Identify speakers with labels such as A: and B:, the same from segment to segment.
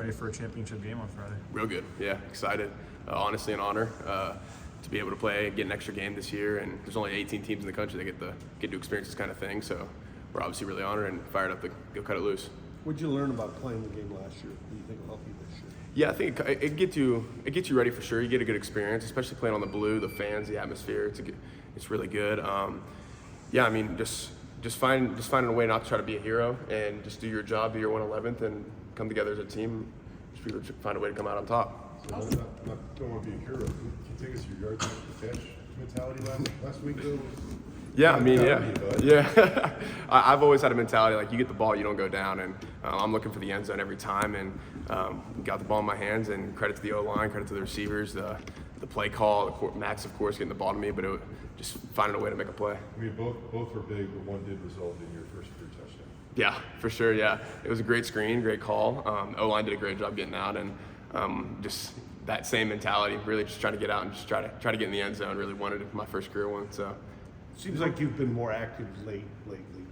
A: ready for a championship game on Friday?
B: Real good, yeah, excited. Honestly, an honor to be able to play, get an extra game this year, and there's only 18 teams in the country that get to experience this kind of thing, so we're obviously really honored and fired up to go cut it loose.
C: What did you learn about playing the game last year? What do you think will help you this year?
B: Yeah, I think it gets you ready for sure. You get a good experience, especially playing on the blue, the fans, the atmosphere. It's really good. Yeah, I mean, just finding a way not to try to be a hero and just do your job, be your 111th, and come together as a team. Just find a way to come out on top.
D: So don't want to be a hero. Can you take us your yards after the catch mentality last week though?
B: Yeah, I mean, yeah. I've always had a mentality like you get the ball, you don't go down, and I'm looking for the end zone every time, and got the ball in my hands, and credit to the O-line, credit to the receivers, the play call, Max, of course, getting the ball to me, but just finding a way to make a play.
D: I mean, both were big, but one did result in your first career touchdown.
B: Yeah, for sure, yeah. It was a great screen, great call. O-line did a great job getting out, and just that same mentality, really just trying to get out and just try to get in the end zone. Really wanted it for my first career one, so.
C: Seems like you've been more active lately.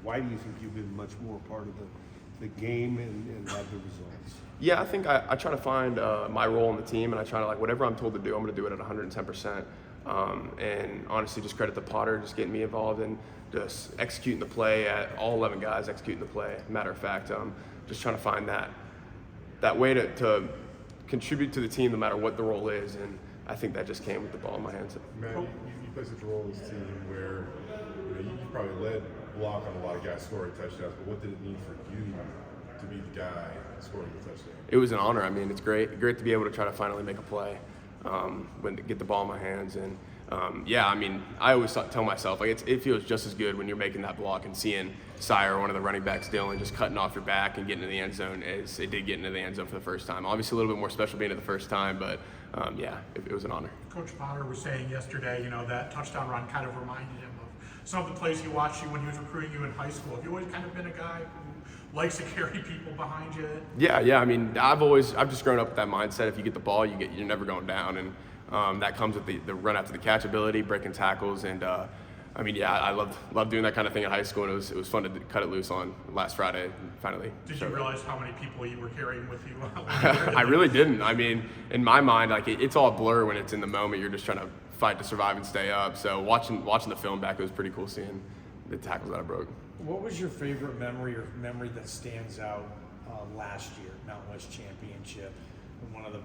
C: Why do you think you've been much more part of the game and have the results?
B: Yeah, I think I try to find my role in the team, and I try to, like, whatever I'm told to do, I'm going to do it at 110%. And honestly, just credit to Potter, just getting me involved in just executing the play, at all 11 guys executing the play. Matter of fact, just trying to find that way to contribute to the team no matter what the role is, and I think that just came with the ball in my hands.
D: Matt, you play such a role in this team where you probably led block on a lot of guys scoring touchdowns, but what did it mean for you to be the guy scoring the touchdown?
B: It was an honor. I mean, it's great to be able to try to finally make a play, get the ball in my hands, and yeah, I mean, I always tell myself like it feels just as good when you're making that block and seeing Sire, one of the running backs, Dylan, just cutting off your back and getting into the end zone as it did get into the end zone for the first time. Obviously, a little bit more special being at the first time, but yeah, it was an honor.
E: Coach Potter was saying yesterday, that touchdown run kind of reminded him of some of the plays he watched you when he was recruiting you in high school. Have you always kind of been a guy who likes to carry people behind you? Yeah.
B: I mean, I've just grown up with that mindset. If you get the ball, you're never going down, and that comes with the run after the catch ability, breaking tackles, and I mean, yeah, I loved doing that kind of thing in high school, and it was fun to cut it loose on last Friday. Finally.
E: Did you realize how many people you were carrying with you?
B: I really didn't. I mean, in my mind, like it's all a blur when it's in the moment. You're just trying to fight to survive and stay up. So watching the film back, it was pretty cool seeing the tackles that I broke.
F: What was your favorite memory or memory that stands out last year, Mountain West Championship, and one of the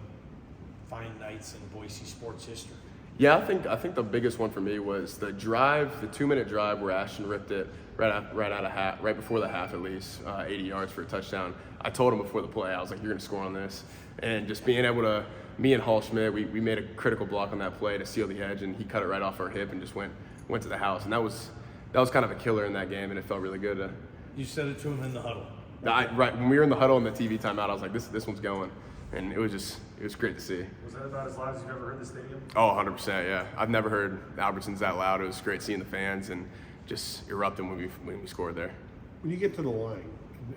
F: fine nights in Boise sports history?
B: Yeah, I think the biggest one for me was the 2-minute drive where Ashton ripped it right before the half at least, 80 yards for a touchdown. I told him before the play, I was like, you're gonna score on this. And just being able to, me and Hall Schmidt, we made a critical block on that play to seal the edge, and he cut it right off our hip and just went to the house. And that was kind of a killer in that game, and it felt really good.
F: You said it to him in the huddle.
B: Right, when we were in the huddle in the TV timeout, I was like, this one's going. And it was great to see.
A: Was that about as loud as you've ever heard the stadium?
B: Oh, 100%, yeah. I've never heard Albertsons that loud. It was great seeing the fans and just erupting when we scored there.
C: When you get to the line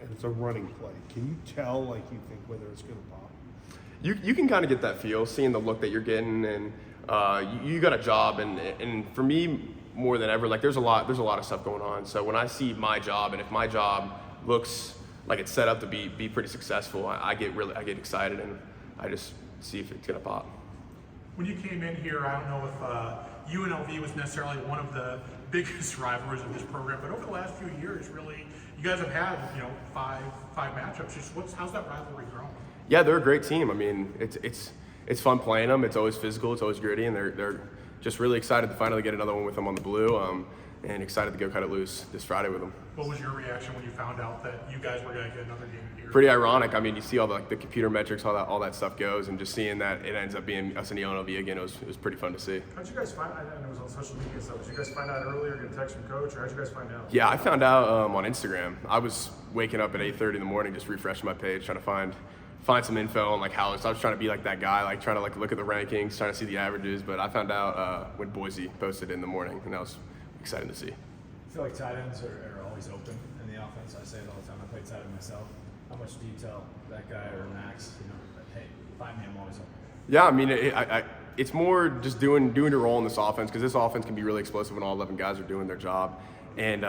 C: and it's a running play, can you tell, like, you think whether it's going to pop?
B: You can kind of get that feel, seeing the look that you're getting, and you got a job, and for me, more than ever, like there's a lot of stuff going on. So when I see my job, and if my job looks like it's set up to be pretty successful, I get excited, and I just see if it's gonna pop.
E: When you came in here, I don't know if UNLV was necessarily one of the biggest rivalries of this program, but over the last few years, really, you guys have had five matchups. How's that rivalry grown?
B: Yeah, they're a great team. I mean, it's fun playing them. It's always physical. It's always gritty, and they're just really excited to finally get another one with them on the blue. And excited to go cut it loose this Friday with them.
E: What was your reaction when you found out that you guys were going to get another game here?
B: Pretty ironic. I mean, you see all the computer metrics, all that stuff goes, and just seeing that it ends up being us in the UNLV again, it was pretty fun to see.
A: How'd you guys find out? I know it was on social media and stuff. Did you guys find out earlier, get a text from coach, or how'd you guys find out?
B: Yeah, I found out on Instagram. I was waking up at 8:30 in the morning, just refreshing my page, trying to find some info on like how I was trying to be like that guy, like trying to look at the rankings, trying to see the averages. But I found out when Boise posted in the morning, and that was exciting to see.
A: I feel like tight ends are always open in the offense. I say it all the time. I play tight end myself. How much do you tell that guy or Max, hey, find me, I'm always open?
B: Yeah, I mean, it's more just doing your role in this offense, because this offense can be really explosive when all 11 guys are doing their job. And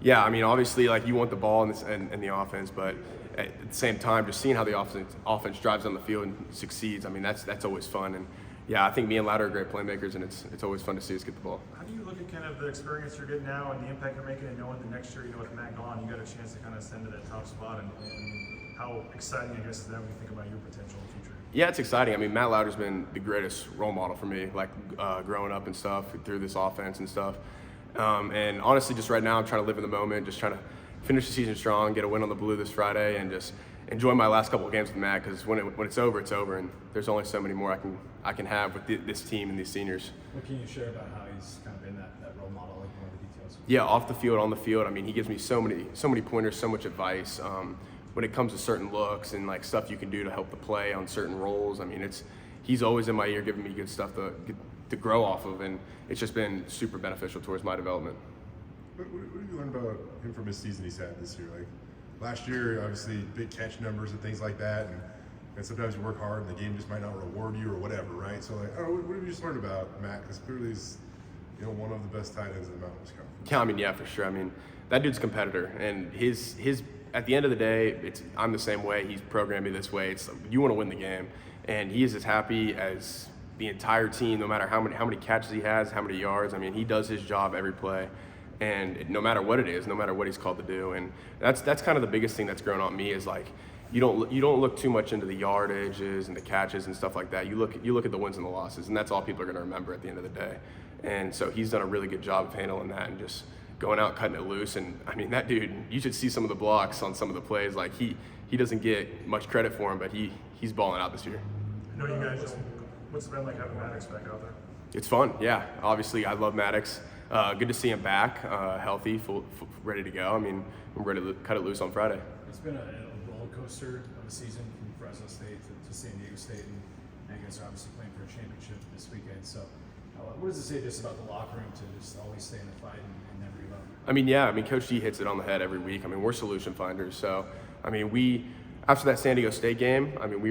B: Yeah, I mean, obviously, like you want the ball in the offense, but at the same time, just seeing how the offense drives on the field and succeeds, I mean, that's always fun. And yeah, I think me and Louder are great playmakers, and it's always fun to see us get the ball.
G: How do you look at kind of the experience you're getting now and the impact you're making, and knowing the next year, with Matt gone, you got a chance to kind of ascend to that top spot, and how exciting, I guess, is that when you think about your potential in the future?
B: Yeah, it's exciting. I mean, Matt Louder's been the greatest role model for me, like growing up and stuff, through this offense and stuff. And honestly, just right now, I'm trying to live in the moment, just trying to finish the season strong, get a win on the Blue this Friday, and just enjoy my last couple of games with Matt, because when it's over, it's over, and there's only so many more I can have with this team and these seniors.
A: What can you share about how he's kind of been that role model, like more of the details?
B: Yeah, off the field, on the field. I mean, he gives me so many pointers, so much advice when it comes to certain looks and like stuff you can do to help the play on certain roles. I mean, he's always in my ear giving me good stuff to grow off of, and it's just been super beneficial towards my development.
D: What have you learned about him from his season he's had this year? Like last year, obviously big catch numbers and things like that, and sometimes you work hard and the game just might not reward you or whatever, right? So like, what have you just learned about Matt? Because clearly he's one of the best tight ends in the Mountain West Conference.
B: Yeah, I mean, yeah, for sure. I mean, that dude's a competitor, and his at the end of the day, I'm the same way. He's programmed me this way. It's you want to win the game, and he is as happy as the entire team, no matter how many catches he has, how many yards. I mean, he does his job every play, and no matter what it is, no matter what he's called to do. And that's kind of the biggest thing that's grown on me is like you don't look too much into the yardages and the catches and stuff like that. You look at the wins and the losses, and that's all people are going to remember at the end of the day. And so he's done a really good job of handling that and just going out, cutting it loose. And I mean, that dude, you should see some of the blocks on some of the plays. Like he doesn't get much credit for him, but he's balling out this year.
G: I know you guys what's it been like having Maddox back out there?
B: It's fun, yeah. Obviously, I love Maddox. Good to see him back, healthy, full, ready to go. I mean, I'm ready to cut it loose on Friday.
A: It's been a roller coaster of a season from Fresno State to San Diego State, and you guys are obviously playing for a championship this weekend. So, what does it say just about the locker room to just always stay in the fight and never give up?
B: I mean, yeah. I mean, Coach D hits it on the head every week. I mean, we're solution finders. So, I mean, after that San Diego State game, I mean,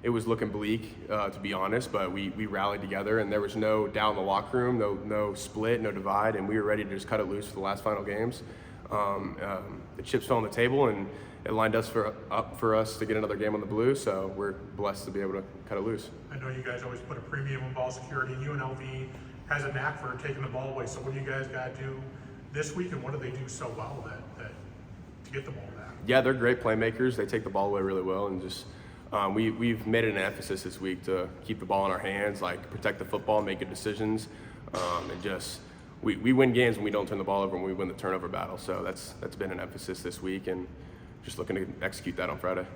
B: it was looking bleak, to be honest, but we rallied together, and there was no doubt in the locker room, no split, no divide, and we were ready to just cut it loose for the last final games. The chips fell on the table, and it lined up for us to get another game on the Blue, so we're blessed to be able to cut it loose.
E: I know you guys always put a premium on ball security. UNLV has a knack for taking the ball away. So what do you guys got to do this week, and what do they do so well that to get the ball back?
B: Yeah, they're great playmakers. They take the ball away really well, and just we've made it an emphasis this week to keep the ball in our hands, like protect the football, make good decisions, and just we win games when we don't turn the ball over and we win the turnover battle. So that's been an emphasis this week, and just looking to execute that on Friday.